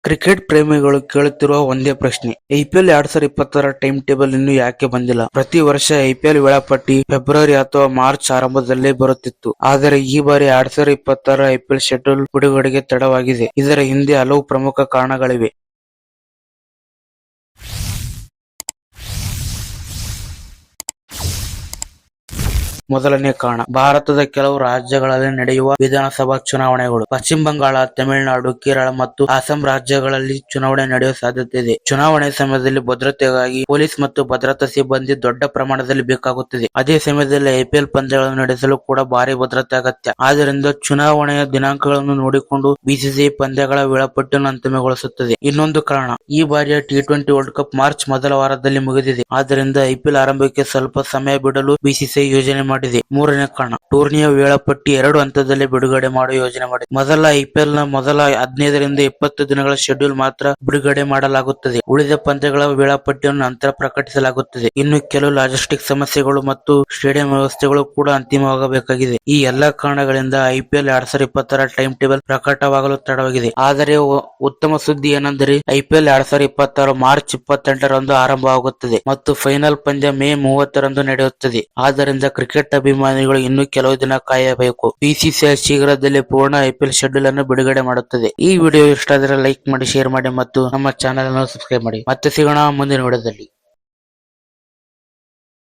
Cricket ಪ್ರೇಮಿಗಳು ಕೇಳುತ್ತಿರುವ ಒಂದೇ ಪ್ರಶ್ನೆ, ಐಪಿಎಲ್ 2020 ಟೈಮ್ ಟೇಬಲ್ ಇನ್ನೂ ಯಾಕೆ ಬಂದಿಲ್ಲ? ಪ್ರತಿ ವರ್ಷ ಐಪಿಎಲ್ ವೇಳಾಪಟ್ಟಿ ಫೆಬ್ರವರಿ ಅಥವಾ ಮಾರ್ಚ್ ಆರಂಭದಲ್ಲೇ ಬರುತ್ತಿತ್ತು. ಆದರೆ ಈ ಬಾರಿ 2020 ಐಪಿಎಲ್ ಶೆಡ್ಯೂಲ್ ಬಿಡುಗಡೆಗೆ ತಡವಾಗಿದೆ. ಇದರ ಹಿಂದೆ ಹಲವು ಪ್ರಮುಖ ಕಾರಣಗಳಿವೆ. ಮೊದಲನೇ ಕಾರಣ, ಭಾರತದ ಕೆಲವು ರಾಜ್ಯಗಳಲ್ಲಿ ನಡೆಯುವ ವಿಧಾನಸಭಾ ಚುನಾವಣೆಗಳು. ಪಶ್ಚಿಮ ಬಂಗಾಳ, ತಮಿಳುನಾಡು, ಕೇರಳ ಮತ್ತು ಅಸ್ಸಾಂ ರಾಜ್ಯಗಳಲ್ಲಿ ಚುನಾವಣೆ ನಡೆಯುವ ಸಾಧ್ಯತೆ ಇದೆ. ಚುನಾವಣೆ ಸಮಯದಲ್ಲಿ ಭದ್ರತೆಗಾಗಿ ಪೊಲೀಸ್ ಮತ್ತು ಭದ್ರತಾ ಸಿಬ್ಬಂದಿ ದೊಡ್ಡ ಪ್ರಮಾಣದಲ್ಲಿ ಬೇಕಾಗುತ್ತದೆ. ಅದೇ ಸಮಯದಲ್ಲಿ ಐಪಿಎಲ್ ಪಂದ್ಯಗಳನ್ನು ನಡೆಸಲು ಕೂಡ ಭಾರಿ ಭದ್ರತೆ ಅಗತ್ಯ. ಆದ್ದರಿಂದ ಚುನಾವಣೆಯ ದಿನಾಂಕಗಳನ್ನು ನೋಡಿಕೊಂಡು ಬಿಸಿಸಿಐ ಪಂದ್ಯಗಳ ವೇಳಾಪಟ್ಟಿಯನ್ನು ಅಂತಿಮಗೊಳಿಸುತ್ತದೆ. ಇನ್ನೊಂದು ಕಾರಣ, ಈ ಬಾರಿಯ ಟಿ20 ವರ್ಲ್ಡ್ ಕಪ್ ಮಾರ್ಚ್ ಮೊದಲ ವಾರದಲ್ಲಿ ಮುಗಿದಿದೆ. ಆದ್ದರಿಂದ ಐಪಿಎಲ್ ಆರಂಭಕ್ಕೆ ಸ್ವಲ್ಪ ಸಮಯ ಬಿಡಲು ಬಿಸಿಸಿಐ ಯೋಜನೆ ಮಾಡಿದೆ. ಮೂರನೇ ಕಾರಣ, ಟೂರ್ನಿಯ ವೇಳಾಪಟ್ಟಿ 2 ಹಂತದಲ್ಲಿ ಬಿಡುಗಡೆ ಮಾಡುವ ಯೋಜನೆ ಮಾಡಿದೆ. ಮೊದಲ ಐಪಿಎಲ್ ನ ಮೊದಲ 15 ರಿಂದ 20 ದಿನಗಳ ಶೆಡ್ಯೂಲ್ ಮಾತ್ರ ಬಿಡುಗಡೆ ಮಾಡಲಾಗುತ್ತದೆ. ಉಳಿದ ಪಂದ್ಯಗಳ ವೇಳಾಪಟ್ಟಿಯನ್ನು ನಂತರ ಪ್ರಕಟಿಸಲಾಗುತ್ತದೆ. ಇನ್ನು ಕೆಲವು ಲಾಜಿಸ್ಟಿಕ್ ಸಮಸ್ಯೆಗಳು ಮತ್ತು ಸ್ಟೇಡಿಯಂ ವ್ಯವಸ್ಥೆಗಳು ಕೂಡ ಅಂತಿಮವಾಗಬೇಕಾಗಿದೆ. ಈ ಎಲ್ಲಾ ಕಾರಣಗಳಿಂದ ಐಪಿಎಲ್ 2020 ಟೈಮ್ ಟೇಬಲ್ ಪ್ರಕಟವಾಗಲು ತಡವಾಗಿದೆ. ಆದರೆ ಉತ್ತಮ ಸುದ್ದಿ ಏನೆಂದರೆ ಐಪಿಎಲ್ 2020 ಮಾರ್ಚ್ 28ರಂದು ಆರಂಭವಾಗುತ್ತದೆ ಮತ್ತು ಫೈನಲ್ ಪಂದ್ಯ ಮೇ 30ರಂದು ನಡೆಯುತ್ತದೆ. ಆದ್ದರಿಂದ ಕ್ರಿಕೆಟ್ ಅಭಿಮಾನಿಗಳು ಇನ್ನೂ ಕೆಲವು ದಿನ ಕಾಯಬೇಕು. ಬಿಸಿಸಿಐ ಶೀಘ್ರದಲ್ಲೇ ಪೂರ್ಣ ಐಪಿಎಲ್ ಶೆಡ್ಯೂಲ್ ಅನ್ನು ಬಿಡುಗಡೆ ಮಾಡುತ್ತದೆ. ಈ ವಿಡಿಯೋ ಇಷ್ಟ ಆದರೆ ಲೈಕ್ ಮಾಡಿ, ಶೇರ್ ಮಾಡಿ ಮತ್ತು ನಮ್ಮ ಚಾನೆಲ್ ಅನ್ನು ಸಬ್ಸ್ಕ್ರೈಬ್ ಮಾಡಿ. ಮತ್ತೆ ಸಿಗೋಣ ಮುಂದಿನ ವಿಡಿಯೋದಲ್ಲಿ.